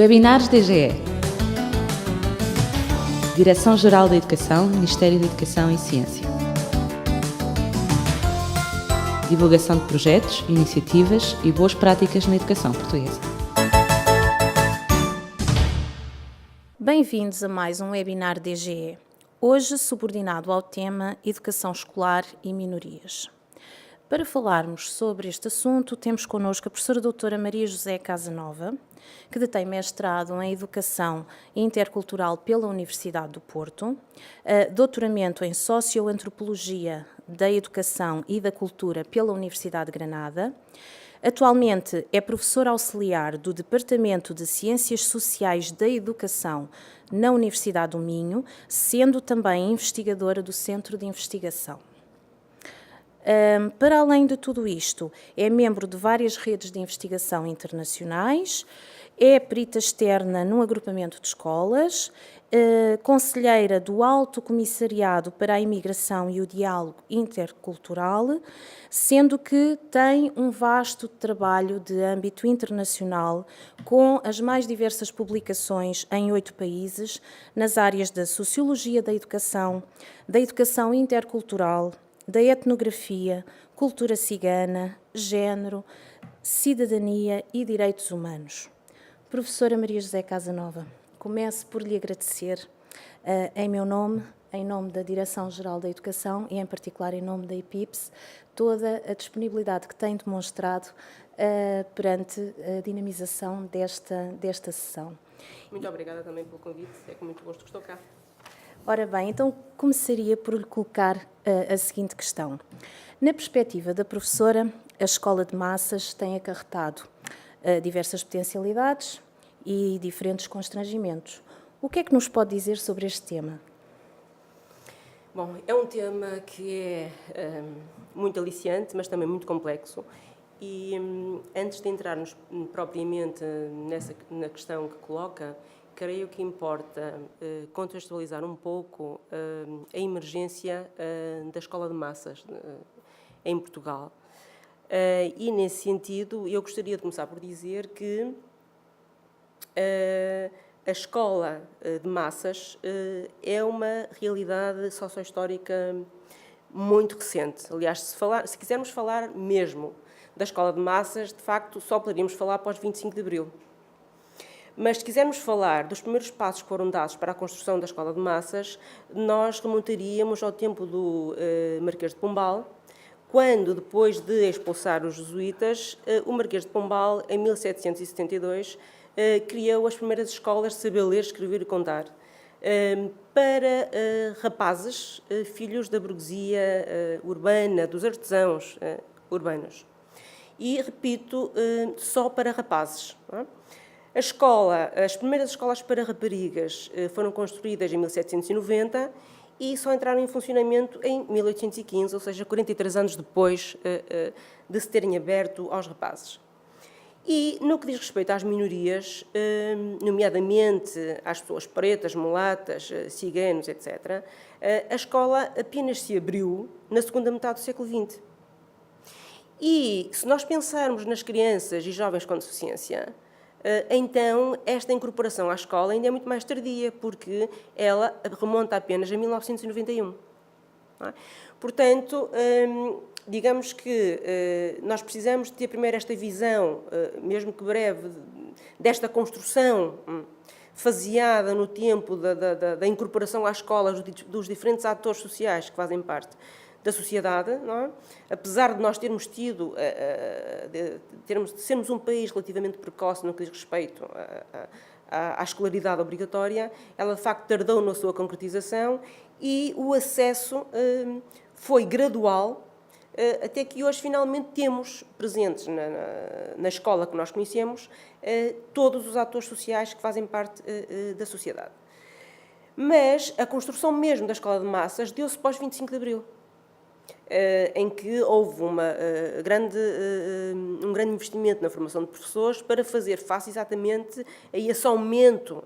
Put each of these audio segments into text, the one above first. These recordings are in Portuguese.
Webinars DGE. Direção-Geral da Educação, Ministério da Educação e Ciência. Divulgação de projetos, iniciativas e boas práticas na educação portuguesa. Bem-vindos a mais um webinar DGE, hoje subordinado ao tema Educação Escolar e Minorias. Para falarmos sobre este assunto, temos connosco a professora doutora Maria José Casanova, que detém mestrado em Educação Intercultural pela Universidade do Porto, doutoramento em Socioantropologia da Educação e da Cultura pela Universidade de Granada. Atualmente é professora auxiliar do Departamento de Ciências Sociais da Educação na Universidade do Minho, sendo também investigadora do Centro de Investigação. Para além de tudo isto, é membro de várias redes de investigação internacionais, é perita externa num agrupamento de escolas, conselheira do Alto Comissariado para a Imigração e o Diálogo Intercultural, sendo que tem um vasto trabalho de âmbito internacional com as mais diversas publicações em 8 países, nas áreas da Sociologia da Educação Intercultural, da etnografia, cultura cigana, género, cidadania e direitos humanos. Professora Maria José Casanova, começo por lhe agradecer, em meu nome, em nome da Direção-Geral da Educação e, em particular, em nome da EPIPS, toda a disponibilidade que tem demonstrado perante a dinamização desta sessão. Muito obrigada também pelo convite, é com muito gosto que estou cá. Ora bem, então começaria por lhe colocar a seguinte questão. Na perspectiva da professora, a escola de massas tem acarretado diversas potencialidades e diferentes constrangimentos. O que é que nos pode dizer sobre este tema? Bom, é um tema que é muito aliciante, mas também muito complexo. E antes de entrarmos propriamente na questão que coloca, creio que importa contextualizar um pouco a emergência da escola de massas em Portugal. E, nesse sentido, eu gostaria de começar por dizer que a escola de massas é uma realidade sociohistórica muito recente. Aliás, se quisermos falar mesmo da escola de massas, de facto, só poderíamos falar após 25 de Abril. Mas, se quisermos falar dos primeiros passos que foram dados para a construção da escola de massas, nós remontaríamos ao tempo do Marquês de Pombal, quando, depois de expulsar os jesuítas, o Marquês de Pombal, em 1772, criou as primeiras escolas de saber ler, escrever e contar para rapazes, filhos da burguesia urbana, dos artesãos urbanos. E, repito, só para rapazes. Não é? As primeiras escolas para raparigas foram construídas em 1790 e só entraram em funcionamento em 1815, ou seja, 43 anos depois de se terem aberto aos rapazes. E, no que diz respeito às minorias, nomeadamente às pessoas pretas, mulatas, ciganos, etc., a escola apenas se abriu na segunda metade do século XX. E, se nós pensarmos nas crianças e jovens com deficiência, então, esta incorporação à escola ainda é muito mais tardia, porque ela remonta apenas a 1991. Não é? Portanto, digamos que nós precisamos de ter primeiro esta visão, mesmo que breve, desta construção faseada no tempo da incorporação à escola dos diferentes atores sociais que fazem parte da sociedade, não é? Apesar de nós termos tido, de sermos um país relativamente precoce no que diz respeito à escolaridade obrigatória, ela de facto tardou na sua concretização e o acesso foi gradual, até que hoje finalmente temos presentes na escola que nós conhecemos todos os atores sociais que fazem parte da sociedade. Mas a construção mesmo da escola de massas deu-se pós 25 de Abril. Em que houve um grande investimento na formação de professores para fazer face exatamente a esse aumento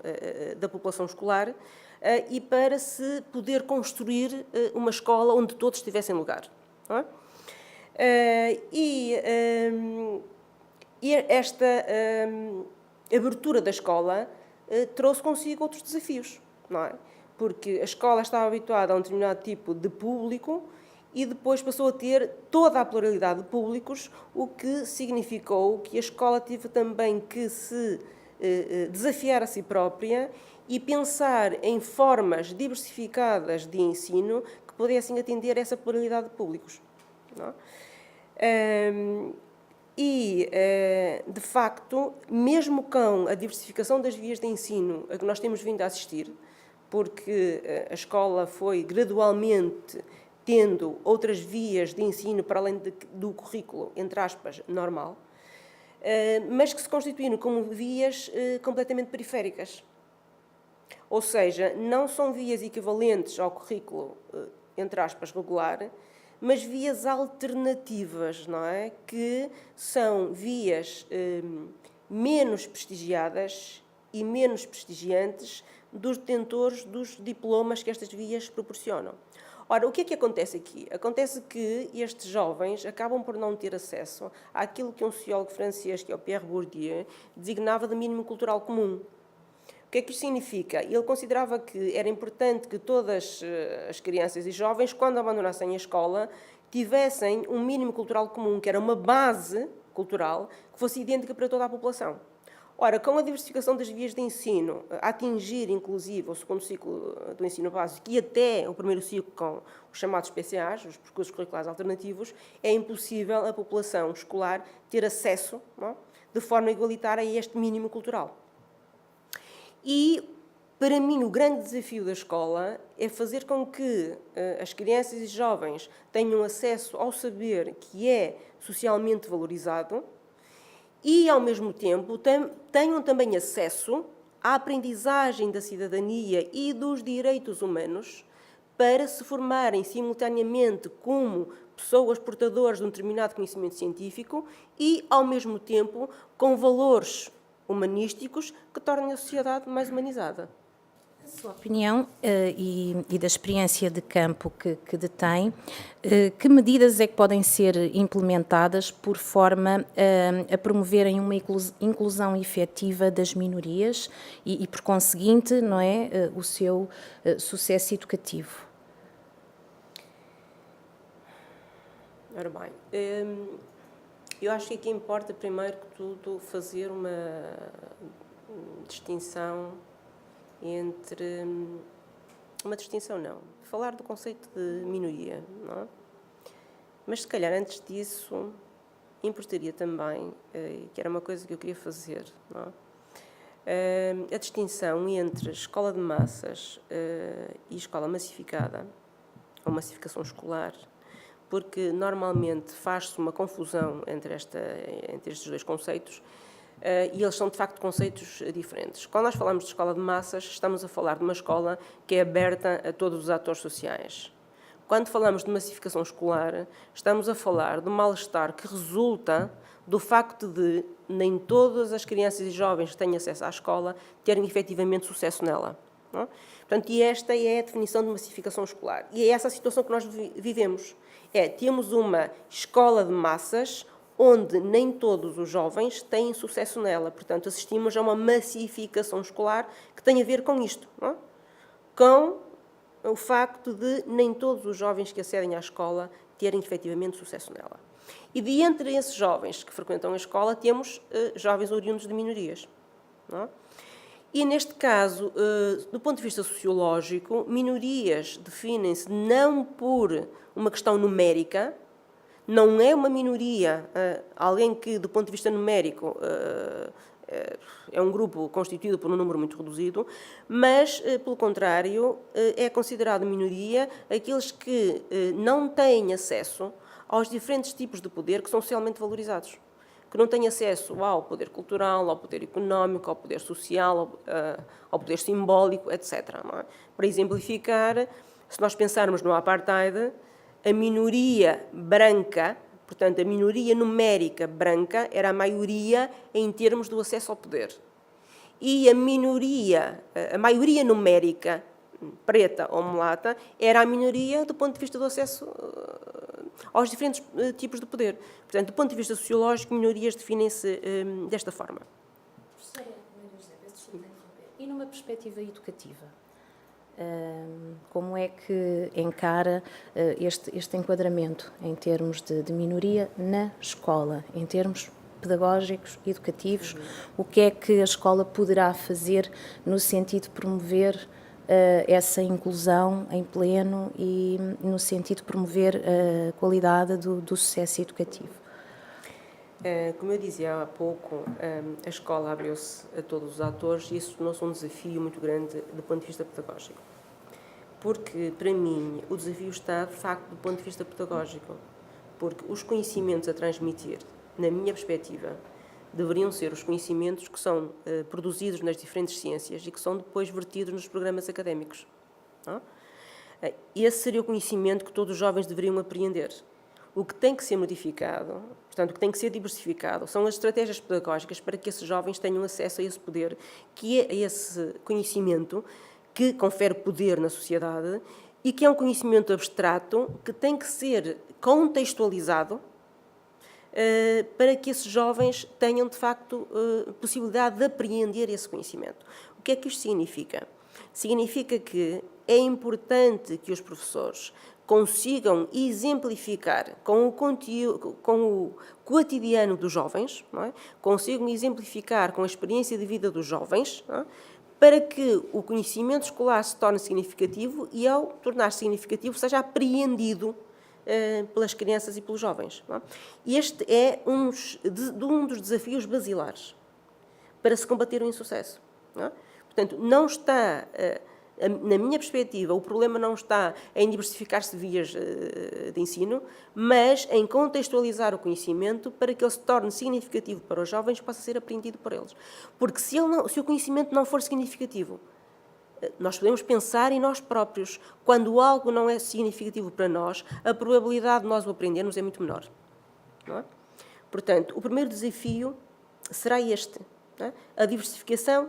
da população escolar e para se poder construir uma escola onde todos tivessem lugar. Não é? E esta abertura da escola trouxe consigo outros desafios, não é? Porque a escola estava habituada a um determinado tipo de público e depois passou a ter toda a pluralidade de públicos, o que significou que a escola teve também que se desafiar a si própria e pensar em formas diversificadas de ensino que pudessem atender essa pluralidade de públicos, não é? De facto, mesmo com a diversificação das vias de ensino a que nós temos vindo a assistir, porque a escola foi gradualmente tendo outras vias de ensino para além do currículo, entre aspas, normal, mas que se constituíram como vias completamente periféricas. Ou seja, não são vias equivalentes ao currículo, entre aspas, regular, mas vias alternativas, não é? Que são vias menos prestigiadas e menos prestigiantes dos detentores dos diplomas que estas vias proporcionam. Ora, o que é que acontece aqui? Acontece que estes jovens acabam por não ter acesso àquilo que um sociólogo francês, que é o Pierre Bourdieu, designava de mínimo cultural comum. O que é que isto significa? Ele considerava que era importante que todas as crianças e jovens, quando abandonassem a escola, tivessem um mínimo cultural comum, que era uma base cultural que fosse idêntica para toda a população. Ora, com a diversificação das vias de ensino, a atingir, inclusive, o segundo ciclo do ensino básico e até o primeiro ciclo com os chamados PCAs, os percursos curriculares alternativos, é impossível a população escolar ter acesso, não é, de forma igualitária a este mínimo cultural. E, para mim, o grande desafio da escola é fazer com que as crianças e jovens tenham acesso ao saber que é socialmente valorizado e, ao mesmo tempo, tenham também acesso à aprendizagem da cidadania e dos direitos humanos para se formarem simultaneamente como pessoas portadoras de um determinado conhecimento científico e, ao mesmo tempo, com valores humanísticos que tornem a sociedade mais humanizada. Na sua opinião e da experiência de campo que detém, que medidas é que podem ser implementadas por forma a promoverem uma inclusão efetiva das minorias e por conseguinte, não é, o seu sucesso educativo? Ora bem, eu acho que aqui importa, primeiro que tudo, fazer uma distinção entre... Uma distinção não. Falar do conceito de minoria, não é? Mas, se calhar, antes disso, importaria também, que era uma coisa que eu queria fazer, não é? A distinção entre escola de massas e escola massificada, ou massificação escolar, porque normalmente faz-se uma confusão entre estes dois conceitos e eles são, de facto, conceitos diferentes. Quando nós falamos de escola de massas, estamos a falar de uma escola que é aberta a todos os atores sociais. Quando falamos de massificação escolar, estamos a falar do mal-estar que resulta do facto de nem todas as crianças e jovens que têm acesso à escola terem efetivamente sucesso nela. Não é? Portanto, e esta é a definição de massificação escolar. E é essa a situação que nós vivemos. Temos uma escola de massas onde nem todos os jovens têm sucesso nela. Portanto, assistimos a uma massificação escolar que tem a ver com isto, não é? Com o facto de nem todos os jovens que acedem à escola terem efetivamente sucesso nela. E de entre esses jovens que frequentam a escola, temos jovens oriundos de minorias, não é? E, neste caso, do ponto de vista sociológico, minorias definem-se não por uma questão numérica, não é uma minoria, alguém que, do ponto de vista numérico, é um grupo constituído por um número muito reduzido, mas, pelo contrário, é considerado minoria aqueles que não têm acesso aos diferentes tipos de poder que são socialmente valorizados, que não têm acesso ao poder cultural, ao poder económico, ao poder social, ao poder simbólico, etc. Não é? Para exemplificar, se nós pensarmos no apartheid, a minoria branca, portanto, a minoria numérica branca, era a maioria em termos do acesso ao poder. E a maioria numérica preta ou mulata, era a minoria do ponto de vista do acesso aos diferentes tipos de poder. Portanto, do ponto de vista sociológico, minorias definem-se desta forma. Professora, numa perspectiva educativa, como é que encara este enquadramento em termos de minoria na escola, em termos pedagógicos, educativos? O que é que a escola poderá fazer no sentido de promover essa inclusão em pleno e no sentido de promover a qualidade do sucesso educativo? Como eu dizia há pouco, a escola abriu-se a todos os atores e isso tornou-se um desafio muito grande do ponto de vista pedagógico. Porque, para mim, o desafio está, de facto, do ponto de vista pedagógico. Porque os conhecimentos a transmitir, na minha perspectiva, deveriam ser os conhecimentos que são produzidos nas diferentes ciências e que são depois vertidos nos programas académicos. Não? Esse seria o conhecimento que todos os jovens deveriam apreender. O que tem que ser modificado, portanto, o que tem que ser diversificado, são as estratégias pedagógicas para que esses jovens tenham acesso a esse poder, que é esse conhecimento que confere poder na sociedade e que é um conhecimento abstrato que tem que ser contextualizado para que esses jovens tenham, de facto, possibilidade de apreender esse conhecimento. O que é que isto significa? Significa que é importante que os professores consigam exemplificar com o conteúdo, com o cotidiano dos jovens, não é? Consigam exemplificar com a experiência de vida dos jovens, não é? Para que o conhecimento escolar se torne significativo e, ao tornar-se significativo, seja apreendido pelas crianças e pelos jovens. Não é? Este é um dos desafios basilares para se combater o insucesso. Não é? Portanto, não está... Na minha perspectiva, o problema não está em diversificar-se vias de ensino, mas em contextualizar o conhecimento para que ele se torne significativo para os jovens e possa ser aprendido por eles. Porque se o conhecimento não for significativo, nós podemos pensar em nós próprios. Quando algo não é significativo para nós, a probabilidade de nós o aprendermos é muito menor. Não é? Portanto, o primeiro desafio será este, não é? A diversificação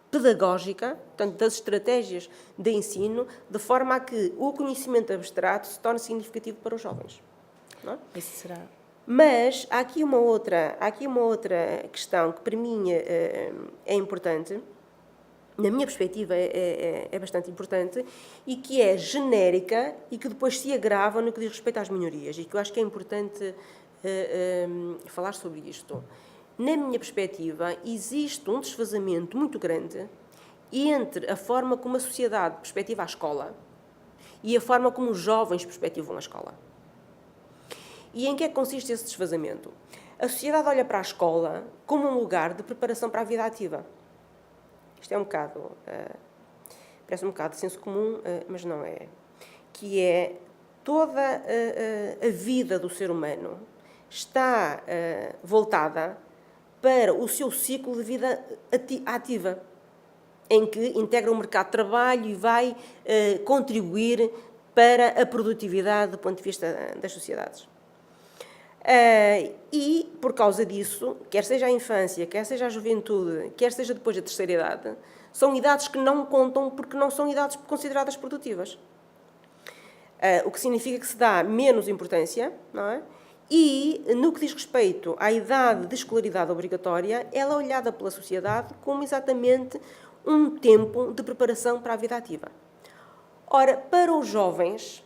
pedagógica, portanto, das estratégias de ensino, de forma a que o conhecimento abstrato se torne significativo para os jovens. Não é? Isso será... Mas há aqui uma outra questão que, para mim, é importante, na minha perspectiva, é bastante importante, e que é genérica e que depois se agrava no que diz respeito às minorias, e que eu acho que é importante falar sobre isto. Na minha perspectiva, existe um desfazamento muito grande entre a forma como a sociedade perspectiva a escola e a forma como os jovens perspectivam a escola. E em que é que consiste esse desfazamento? A sociedade olha para a escola como um lugar de preparação para a vida ativa. Isto é parece um bocado de senso comum, mas não é. Que é toda a vida do ser humano está voltada para o seu ciclo de vida ativa, em que integra o mercado de trabalho e vai contribuir para a produtividade do ponto de vista das sociedades. E, por causa disso, quer seja a infância, quer seja a juventude, quer seja depois da terceira idade, são idades que não contam porque não são idades consideradas produtivas. O que significa que se dá menos importância, não é? E, no que diz respeito à idade de escolaridade obrigatória, ela é olhada pela sociedade como exatamente um tempo de preparação para a vida ativa. Ora, para os jovens,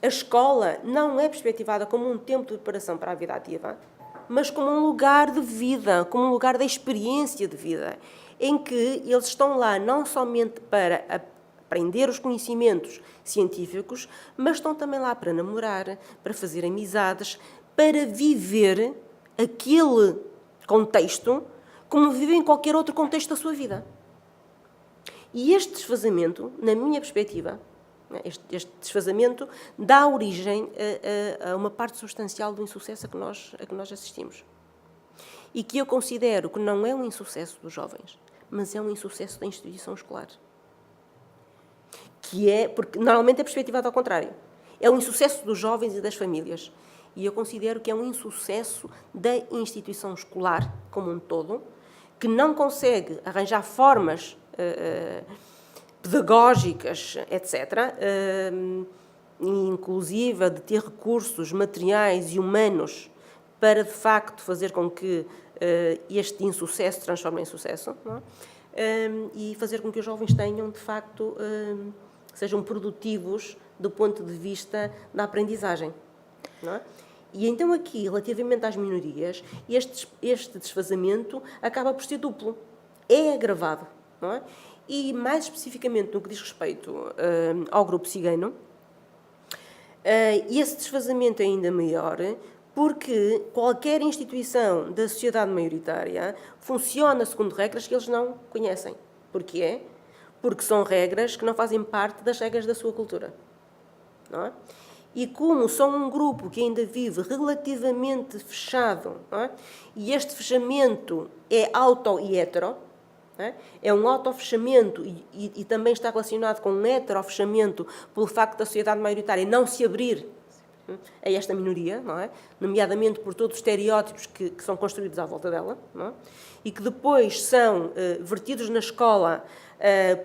a escola não é perspectivada como um tempo de preparação para a vida ativa, mas como um lugar de vida, como um lugar da experiência de vida, em que eles estão lá não somente para aprender os conhecimentos científicos, mas estão também lá para namorar, para fazer amizades, para viver aquele contexto como vive em qualquer outro contexto da sua vida. E este desfazamento, na minha perspectiva, este desfazamento dá origem a uma parte substancial do insucesso a que nós assistimos. E que eu considero que não é um insucesso dos jovens, mas é um insucesso da instituição escolar. Porque normalmente é perspectivado ao contrário. É um insucesso dos jovens e das famílias. E eu considero que é um insucesso da instituição escolar como um todo, que não consegue arranjar formas pedagógicas, etc., inclusive de ter recursos materiais e humanos para, de facto, fazer com que este insucesso se transforme em sucesso, não é? e fazer com que os jovens tenham, de facto, sejam produtivos do ponto de vista da aprendizagem. Não é? E então aqui, relativamente às minorias, este desfazamento acaba por ser duplo. É agravado. Não é? E mais especificamente no que diz respeito ao grupo cigano, esse desfazamento é ainda maior porque qualquer instituição da sociedade maioritária funciona segundo regras que eles não conhecem. Porquê? Porque são regras que não fazem parte das regras da sua cultura. Não é? E como são um grupo que ainda vive relativamente fechado, não é? E este fechamento é auto e hetero, não é? É um autofechamento e também está relacionado com um heterofechamento pelo facto da sociedade maioritária não se abrir a esta minoria, não é? Nomeadamente por todos os estereótipos que são construídos à volta dela, não é? E que depois são vertidos na escola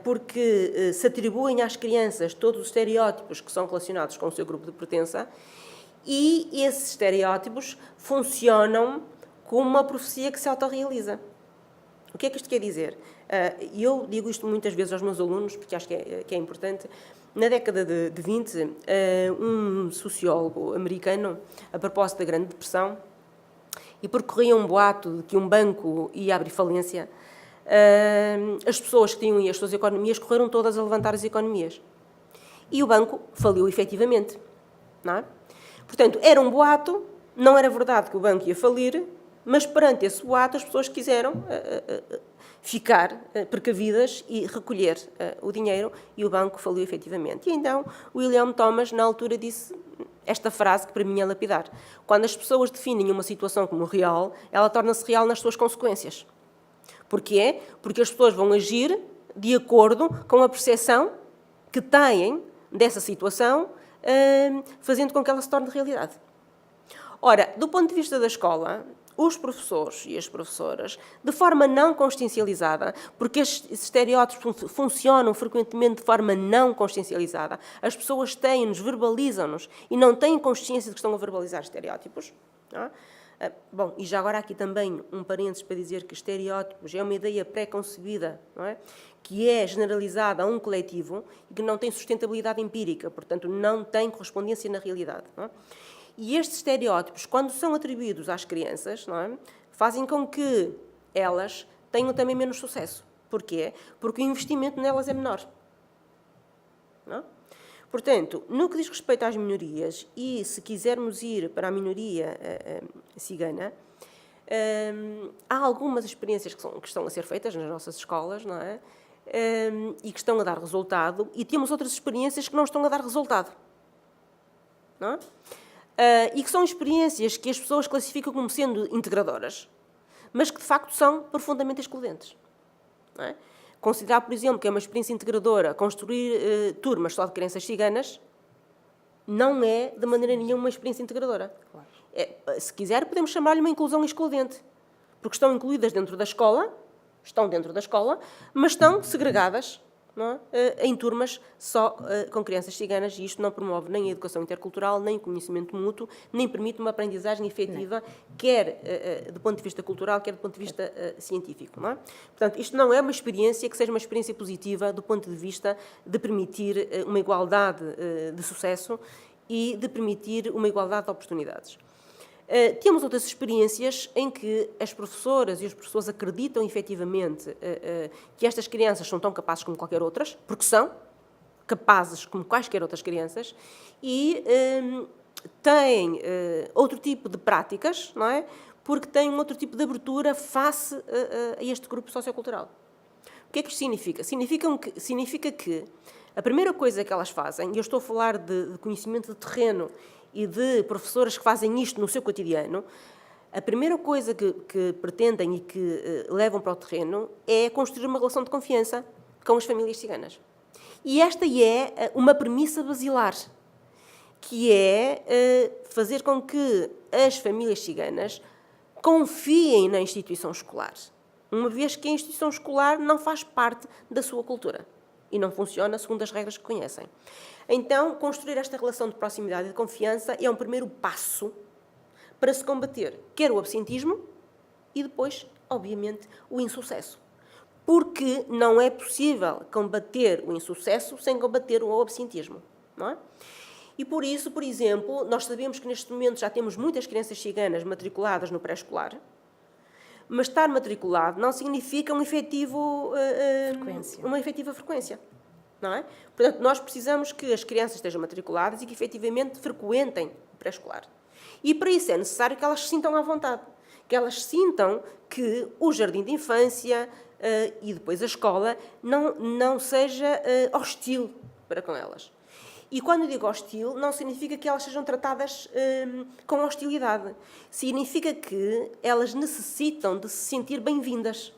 porque se atribuem às crianças todos os estereótipos que são relacionados com o seu grupo de pertença, e esses estereótipos funcionam como uma profecia que se autorrealiza. O que é que isto quer dizer? Eu digo isto muitas vezes aos meus alunos, porque acho que é importante. Na década de 20, um sociólogo americano, a propósito da Grande Depressão, e porque corria um boato de que um banco ia abrir falência, as pessoas que tinham as suas economias correram todas a levantar as economias. E o banco faliu efetivamente. Não é? Portanto, era um boato, não era verdade que o banco ia falir, mas perante esse boato as pessoas quiseram ficar precavidas e recolher o dinheiro, e o banco faliu efetivamente. E então o William Thomas, na altura, disse esta frase que para mim é lapidar: quando as pessoas definem uma situação como real, ela torna-se real nas suas consequências. Porquê? Porque as pessoas vão agir de acordo com a percepção que têm dessa situação, fazendo com que ela se torne realidade. Ora, do ponto de vista da escola, os professores e as professoras, de forma não consciencializada, porque estes estereótipos funcionam frequentemente de forma não consciencializada, as pessoas têm-nos, verbalizam-nos e não têm consciência de que estão a verbalizar estereótipos. Não é? Bom, e já agora aqui também um parênteses para dizer que estereótipos é uma ideia pré-concebida, não é? Que é generalizada a um coletivo e que não tem sustentabilidade empírica, portanto não tem correspondência na realidade. Não é? E estes estereótipos, quando são atribuídos às crianças, não é, fazem com que elas tenham também menos sucesso. Porquê? Porque o investimento nelas é menor. Não é? Portanto, no que diz respeito às minorias, e se quisermos ir para a minoria cigana, há algumas experiências que estão a ser feitas nas nossas escolas, não é? E que estão a dar resultado, e temos outras experiências que não estão a dar resultado. Não é? E que são experiências que as pessoas classificam como sendo integradoras, mas que de facto são profundamente excludentes. Não é? Considerar, por exemplo, que é uma experiência integradora construir turmas só de crianças ciganas não é de maneira nenhuma uma experiência integradora. Claro. Se quiser, podemos chamar-lhe uma inclusão excludente, porque estão incluídas dentro da escola, mas estão segregadas, não é? Em turmas só com crianças ciganas, e isto não promove nem a educação intercultural, nem o conhecimento mútuo, nem permite uma aprendizagem efetiva, quer do ponto de vista cultural, quer do ponto de vista científico. Não é? Portanto, isto não é uma experiência que seja uma experiência positiva do ponto de vista de permitir uma igualdade de sucesso e de permitir uma igualdade de oportunidades. Temos outras experiências em que as professoras e os professores acreditam efetivamente que estas crianças são tão capazes como qualquer outras, porque são capazes como quaisquer outras crianças, e têm outro tipo de práticas, não é? Porque têm um outro tipo de abertura face a este grupo sociocultural. O que é que isto significa? Significa que a primeira coisa que elas fazem, e eu estou a falar de conhecimento de terreno e de professoras que fazem isto no seu cotidiano, a primeira coisa que pretendem e que levam para o terreno é construir uma relação de confiança com as famílias ciganas. E esta é uma premissa basilar, que é fazer com que as famílias ciganas confiem na instituição escolar, uma vez que a instituição escolar não faz parte da sua cultura e não funciona segundo as regras que conhecem. Então, construir esta relação de proximidade e de confiança é um primeiro passo para se combater quer o absentismo e depois, obviamente, o insucesso. porque não é possível combater o insucesso sem combater o absentismo, não é? E por isso, por exemplo, nós sabemos que neste momento já temos muitas crianças ciganas matriculadas no pré-escolar, mas estar matriculado não significa uma efetiva frequência, não é? Portanto, nós precisamos que as crianças estejam matriculadas e que efetivamente frequentem o pré-escolar. E para isso é necessário que elas se sintam à vontade, que elas sintam que o jardim de infância e depois a escola não seja hostil para com elas. E quando eu digo hostil, não significa que elas sejam tratadas com hostilidade. Significa que elas necessitam de se sentir bem-vindas.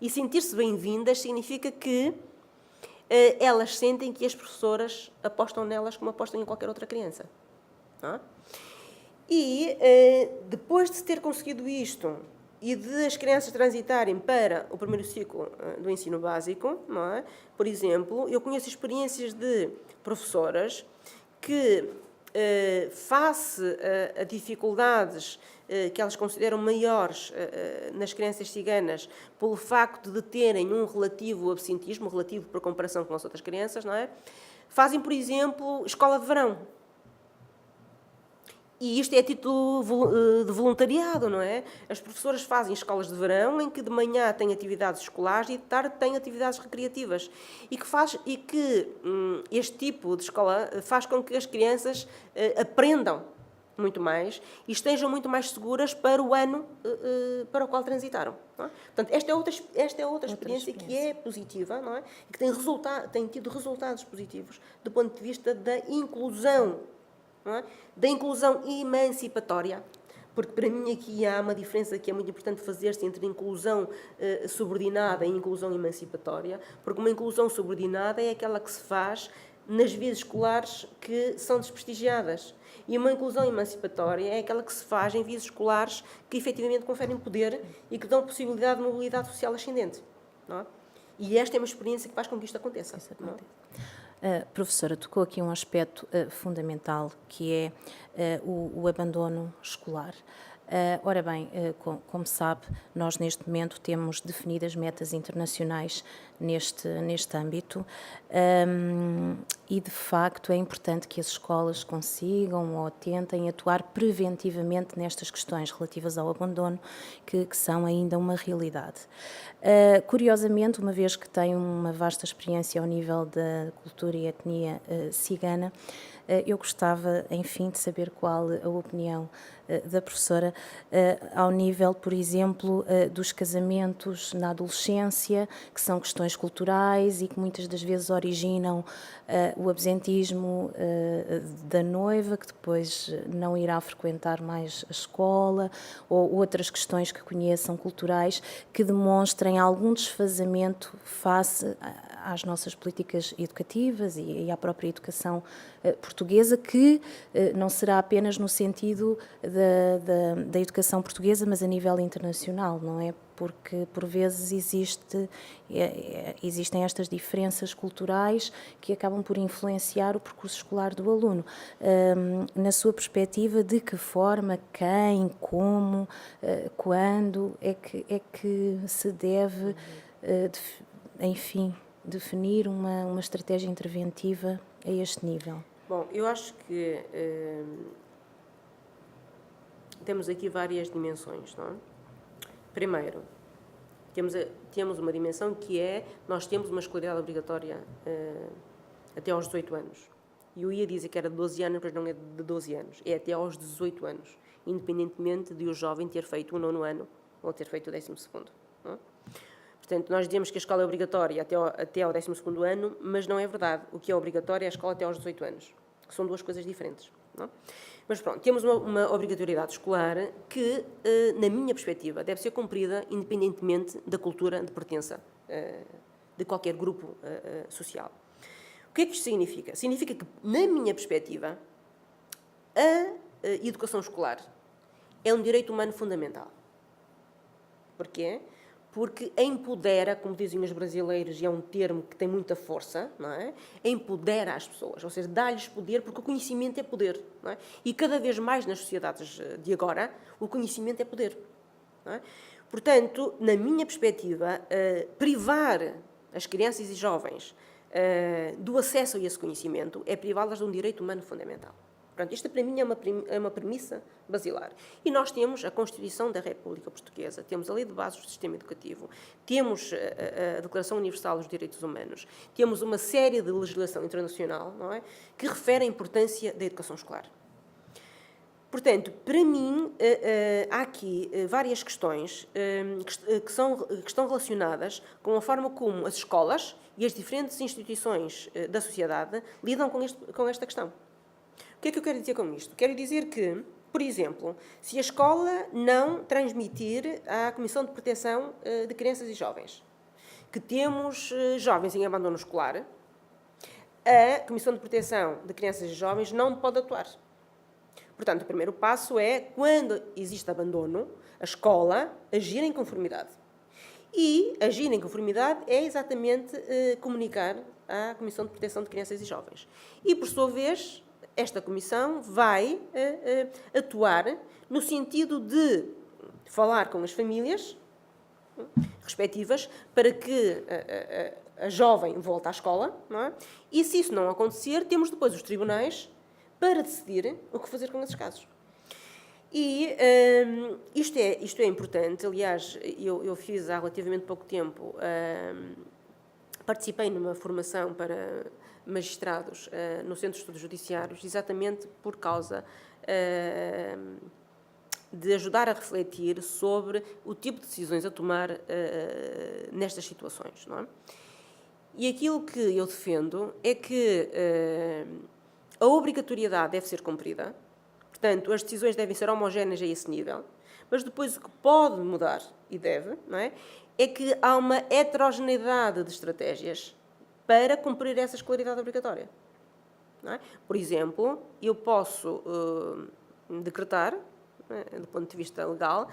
E sentir-se bem-vindas significa que elas sentem que as professoras apostam nelas como apostam em qualquer outra criança. Não é? E depois de se ter conseguido isto e de as crianças transitarem para o primeiro ciclo do ensino básico, não é? Por exemplo, eu conheço experiências de professoras que, face a dificuldades que elas consideram maiores nas crianças ciganas, pelo facto de terem um relativo absentismo, relativo por comparação com as outras crianças, não é? Fazem, por exemplo, escola de verão. E isto é a título de voluntariado, não é? As professoras fazem escolas de verão em que de manhã têm atividades escolares e de tarde têm atividades recreativas. E que este tipo de escola faz com que as crianças aprendam muito mais e estejam muito mais seguras para o ano para o qual transitaram. Não é? Portanto, esta é outra experiência que é positiva, não é? E que tem tido resultados positivos do ponto de vista da inclusão. Não é? Da inclusão emancipatória, porque para mim aqui há uma diferença que é muito importante fazer-se entre inclusão subordinada e inclusão emancipatória, porque uma inclusão subordinada é aquela que se faz nas vias escolares que são desprestigiadas, e uma inclusão emancipatória é aquela que se faz em vias escolares que efetivamente conferem poder e que dão possibilidade de mobilidade social ascendente. Não é? E esta é uma experiência que faz com que isto aconteça. Professora, tocou aqui um aspecto fundamental, que é o abandono escolar. Ora bem, como sabe, nós neste momento temos definidas metas internacionais neste âmbito e, de facto, é importante que as escolas consigam ou tentem atuar preventivamente nestas questões relativas ao abandono, que são ainda uma realidade. Curiosamente, uma vez que tenho uma vasta experiência ao nível da cultura e etnia cigana, eu gostava, enfim, de saber qual a opinião da professora ao nível, por exemplo, dos casamentos na adolescência, que são questões culturais e que muitas das vezes originam o absentismo da noiva, que depois não irá frequentar mais a escola, ou outras questões que conheçam culturais que demonstrem algum desfazamento face às nossas políticas educativas e à própria educação portuguesa, que não será apenas no sentido da educação portuguesa, mas a nível internacional, não é? Porque, por vezes, existem estas diferenças culturais que acabam por influenciar o percurso escolar do aluno. Na sua perspectiva, de que forma, quem, como, quando é que se deve, enfim, definir uma estratégia interventiva a este nível? Bom, eu acho que temos aqui várias dimensões, não é? Primeiro, temos uma dimensão que é, nós temos uma escolaridade obrigatória até aos 18 anos. E eu ia dizer que era de 12 anos, mas não é de 12 anos, é até aos 18 anos, independentemente de o jovem ter feito o 9º ano ou ter feito o 12º. Não é? Portanto, nós dizemos que a escola é obrigatória até ao 12º ano, mas não é verdade. O que é obrigatório é a escola até aos 18 anos, que são duas coisas diferentes. Não é? Mas pronto, temos uma obrigatoriedade escolar que, na minha perspectiva, deve ser cumprida independentemente da cultura de pertença de qualquer grupo social. O que é que isto significa? Significa que, na minha perspectiva, a educação escolar é um direito humano fundamental. Porquê? Porque empodera, como dizem os brasileiros, e é um termo que tem muita força, não é? Empodera as pessoas, ou seja, dá-lhes poder, porque o conhecimento é poder. Não é? E cada vez mais nas sociedades de agora, o conhecimento é poder. Não é? Portanto, na minha perspectiva, privar as crianças e jovens do acesso a esse conhecimento é privá-las de um direito humano fundamental. Portanto, isto para mim é uma premissa basilar. E nós temos a Constituição da República Portuguesa, temos a Lei de Bases do Sistema Educativo, temos a Declaração Universal dos Direitos Humanos, temos uma série de legislação internacional, não é, que refere a importância da educação escolar. Portanto, para mim, há aqui várias questões que estão relacionadas com a forma como as escolas e as diferentes instituições da sociedade lidam com esta questão. O que é que eu quero dizer com isto? Quero dizer que, por exemplo, se a escola não transmitir à Comissão de Proteção de Crianças e Jovens que temos jovens em abandono escolar, a Comissão de Proteção de Crianças e Jovens não pode atuar. Portanto, o primeiro passo é, quando existe abandono, a escola agir em conformidade. E agir em conformidade é exatamente comunicar à Comissão de Proteção de Crianças e Jovens. E, por sua vez, esta comissão vai atuar no sentido de falar com as famílias respectivas para que a jovem volte à escola, não é? E, se isso não acontecer, temos depois os tribunais para decidir o que fazer com esses casos. E isto é importante. Aliás, eu fiz há relativamente pouco tempo, participei numa formação para magistrados no Centro de Estudos Judiciários, exatamente por causa de ajudar a refletir sobre o tipo de decisões a tomar nestas situações, não é? E aquilo que eu defendo é que a obrigatoriedade deve ser cumprida, portanto, as decisões devem ser homogéneas a esse nível, mas depois o que pode mudar, e deve, não é? É que há uma heterogeneidade de estratégias para cumprir essa escolaridade obrigatória. Não é? Por exemplo, eu posso decretar, do ponto de vista legal,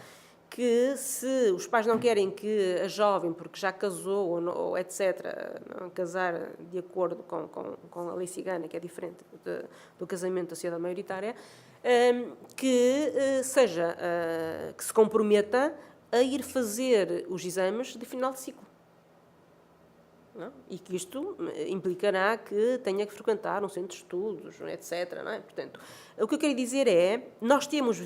que se os pais não querem que a jovem, porque já casou ou etc., não, casar de acordo com a lei cigana, que é diferente do casamento da sociedade maioritária, que se comprometa a ir fazer os exames de final de ciclo. Não? E que isto implicará que tenha que frequentar um centro de estudos, etc. Não é? Portanto, o que eu quero dizer é, nós temos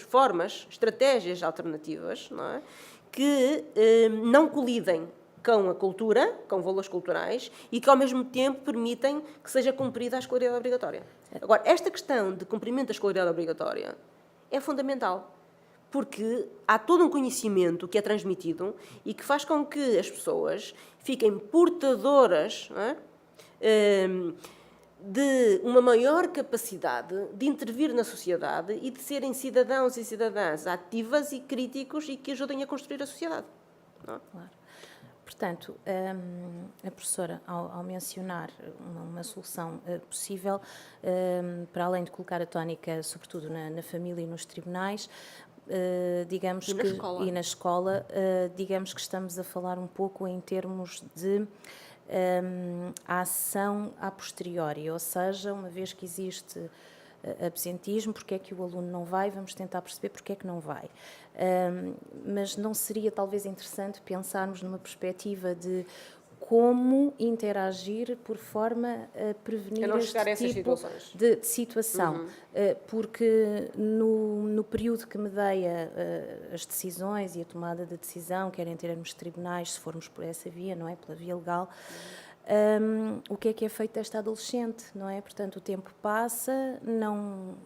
formas, estratégias alternativas, não é? Que não colidem com a cultura, com valores culturais, e que ao mesmo tempo permitem que seja cumprida a escolaridade obrigatória. Agora, esta questão de cumprimento da escolaridade obrigatória é fundamental, porque há todo um conhecimento que é transmitido e que faz com que as pessoas fiquem portadoras, não é? De uma maior capacidade de intervir na sociedade e de serem cidadãos e cidadãs ativas e críticos e que ajudem a construir a sociedade. Não é? Claro. Portanto, a professora, ao mencionar uma solução possível, para além de colocar a tónica, sobretudo na família e nos tribunais, digamos e na escola, digamos que estamos a falar um pouco em termos de a ação a posteriori, ou seja, uma vez que existe absentismo, porque é que o aluno não vai, vamos tentar perceber porque é que não vai. Mas não seria talvez interessante pensarmos numa perspectiva de como interagir por forma a prevenir este tipo de situação. Porque no período que medeia as decisões e a tomada de decisão, quer em termos de tribunais, se formos por essa via, não é? Pela via legal, o que é feito desta adolescente, não é? Portanto, o tempo passa,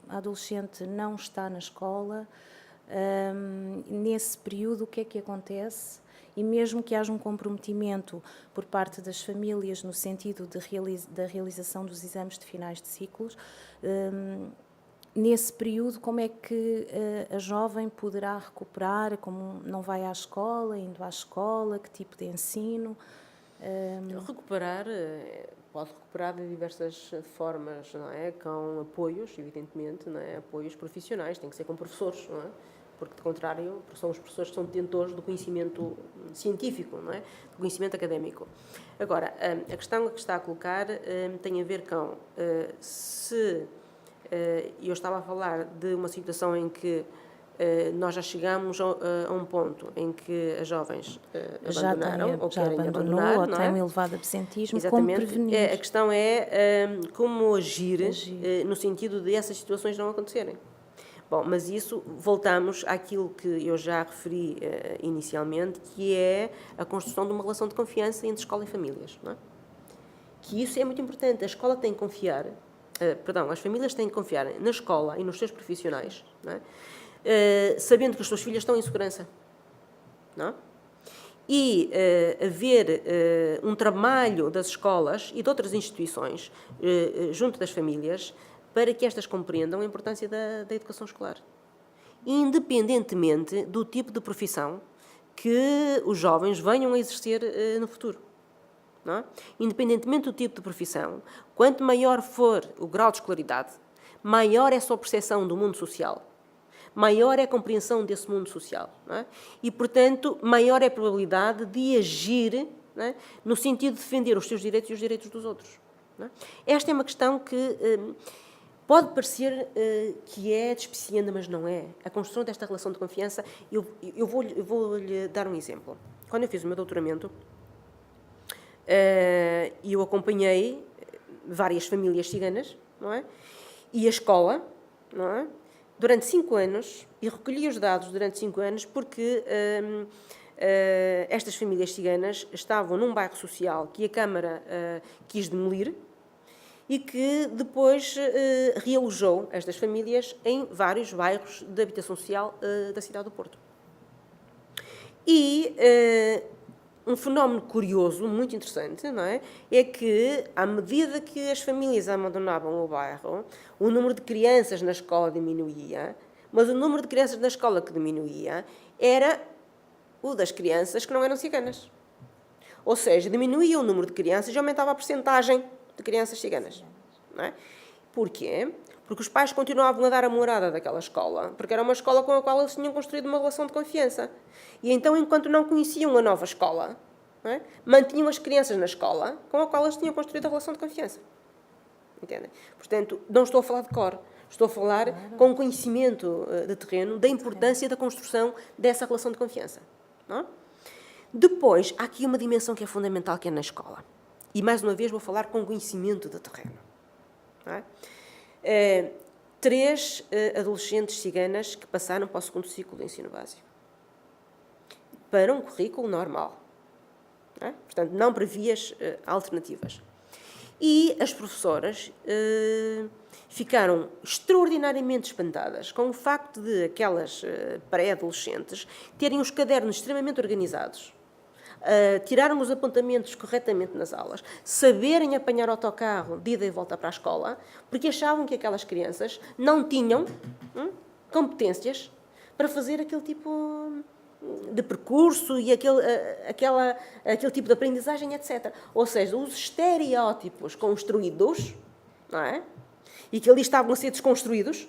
a adolescente não está na escola, nesse período o que é que acontece? E mesmo que haja um comprometimento por parte das famílias no sentido da realização dos exames de finais de ciclos, nesse período como é que a jovem poderá recuperar, como não vai à escola, indo à escola, que tipo de ensino? Pode recuperar de diversas formas, não é? Com apoios, evidentemente, não é? Apoios profissionais, tem que ser com professores, não é? Porque, de contrário, são os professores que são detentores do conhecimento científico, não é? Do conhecimento académico. Agora, a questão que está a colocar tem a ver com eu estava a falar de uma situação em que nós já chegamos a um ponto em que as jovens Já abandonaram ou já querem abandonou abandonar, ou não tem é? um elevado absentismo. Exatamente. Como prevenir? A questão é como agir no sentido de essas situações não acontecerem. Bom, mas isso, voltamos àquilo que eu já referi inicialmente, que é a construção de uma relação de confiança entre escola e famílias, não é? Que isso é muito importante. A escola tem que confiar, as famílias têm que confiar na escola e nos seus profissionais, não é? Sabendo que as suas filhas estão em segurança, não é? E haver um trabalho das escolas e de outras instituições junto das famílias para que estas compreendam a importância da educação escolar, independentemente do tipo de profissão que os jovens venham a exercer no futuro. Não é? Independentemente do tipo de profissão, quanto maior for o grau de escolaridade, maior é a sua percepção do mundo social, maior é a compreensão desse mundo social. Não é? E, portanto, maior é a probabilidade de agir, não é, no sentido de defender os seus direitos e os direitos dos outros. Não é? Esta é uma questão que pode parecer que é despicienda, mas não é. A construção desta relação de confiança, eu vou-lhe dar um exemplo. Quando eu fiz o meu doutoramento, eu acompanhei várias famílias ciganas, não é? E a escola, não é? Durante 5 anos, e recolhi os dados durante 5 anos, porque estas famílias ciganas estavam num bairro social que a Câmara quis demolir e que depois realojou estas famílias em vários bairros de habitação social da cidade do Porto. E um fenómeno curioso, muito interessante, não é? É que, à medida que as famílias abandonavam o bairro, o número de crianças na escola diminuía, mas o número de crianças na escola que diminuía era o das crianças que não eram ciganas. Ou seja, diminuía o número de crianças e aumentava a percentagem de crianças ciganas. Não é? Porquê? Porque os pais continuavam a dar a morada daquela escola, porque era uma escola com a qual eles tinham construído uma relação de confiança. E então, enquanto não conheciam a nova escola, não é, mantinham as crianças na escola com a qual eles tinham construído a relação de confiança. Entendem? Portanto, não estou a falar de cor, estou a falar com conhecimento de terreno da importância da construção dessa relação de confiança. Não é? Depois, há aqui uma dimensão que é fundamental, que é na escola. E, mais uma vez, vou falar com conhecimento de terreno. Não é? 3 adolescentes ciganas que passaram para o 2º ciclo do ensino básico. Para um currículo normal. Não é? Portanto, não para vias alternativas. E as professoras ficaram extraordinariamente espantadas com o facto de aquelas pré-adolescentes terem os cadernos extremamente organizados, tiraram os apontamentos corretamente nas aulas, saberem apanhar o autocarro de ida e volta para a escola, porque achavam que aquelas crianças não tinham competências para fazer aquele tipo de percurso e aquele tipo de aprendizagem, etc. Ou seja, os estereótipos construídos, não é? E que ali estavam a ser desconstruídos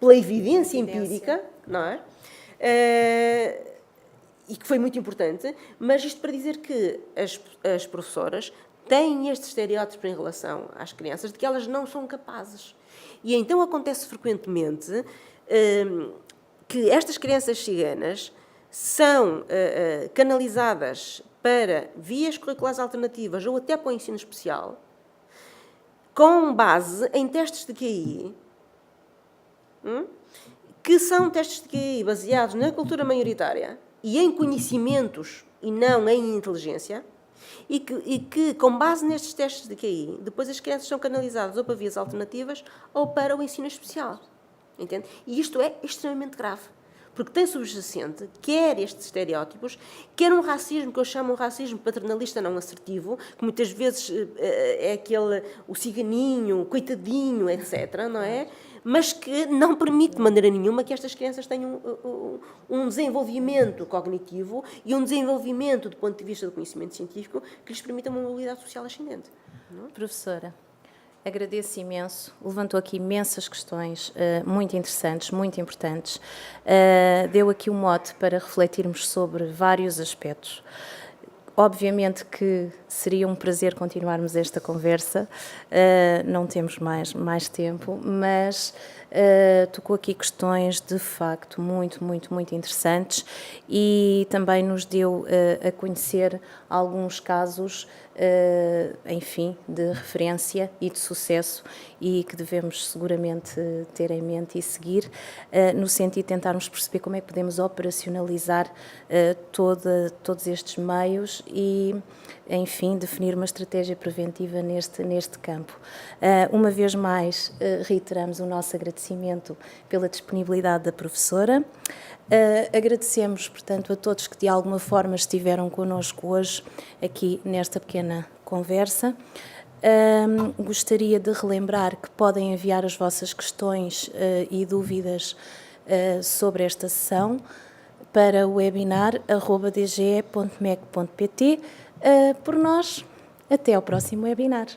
pela evidência empírica, não é? E que foi muito importante, mas isto para dizer que as professoras têm estes estereótipos em relação às crianças de que elas não são capazes. E então acontece frequentemente que estas crianças ciganas são canalizadas para vias curriculares alternativas ou até para o ensino especial, com base em testes de QI, que são testes de QI baseados na cultura maioritária e em conhecimentos e não em inteligência, e que, com base nestes testes de QI, depois as crianças são canalizadas ou para vias alternativas ou para o ensino especial. Entende? E isto é extremamente grave, porque tem subjacente quer estes estereótipos, quer um racismo que eu chamo um racismo paternalista não assertivo, que muitas vezes é o ciganinho, coitadinho, etc., não é? Mas que não permite de maneira nenhuma que estas crianças tenham um desenvolvimento cognitivo e um desenvolvimento do ponto de vista do conhecimento científico que lhes permita uma mobilidade social ascendente. Não? Professora, agradeço imenso, levantou aqui imensas questões muito interessantes, muito importantes, deu aqui um mote para refletirmos sobre vários aspectos. Obviamente que seria um prazer continuarmos esta conversa. Não temos mais tempo, mas tocou aqui questões de facto muito interessantes e também nos deu a conhecer alguns casos, enfim, de referência e de sucesso e que devemos seguramente ter em mente e seguir, no sentido de tentarmos perceber como é que podemos operacionalizar todos estes meios e, enfim, definir uma estratégia preventiva neste campo. Uma vez mais, reiteramos o nosso agradecimento pela disponibilidade da professora. Agradecemos, portanto, a todos que de alguma forma estiveram connosco hoje aqui nesta pequena conversa. Gostaria de relembrar que podem enviar as vossas questões e dúvidas sobre esta sessão para o webinar@dge.mec.pt. Por nós, até ao próximo webinar.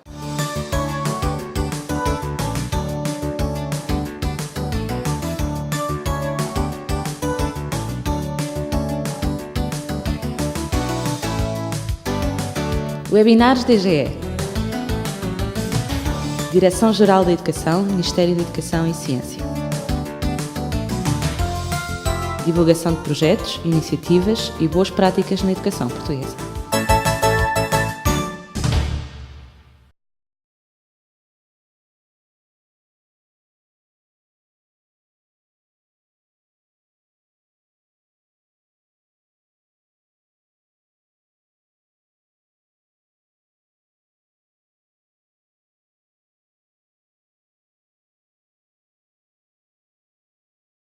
Webinars DGE. Direção-Geral da Educação, Ministério da Educação e Ciência. Divulgação de projetos, iniciativas e boas práticas na educação portuguesa.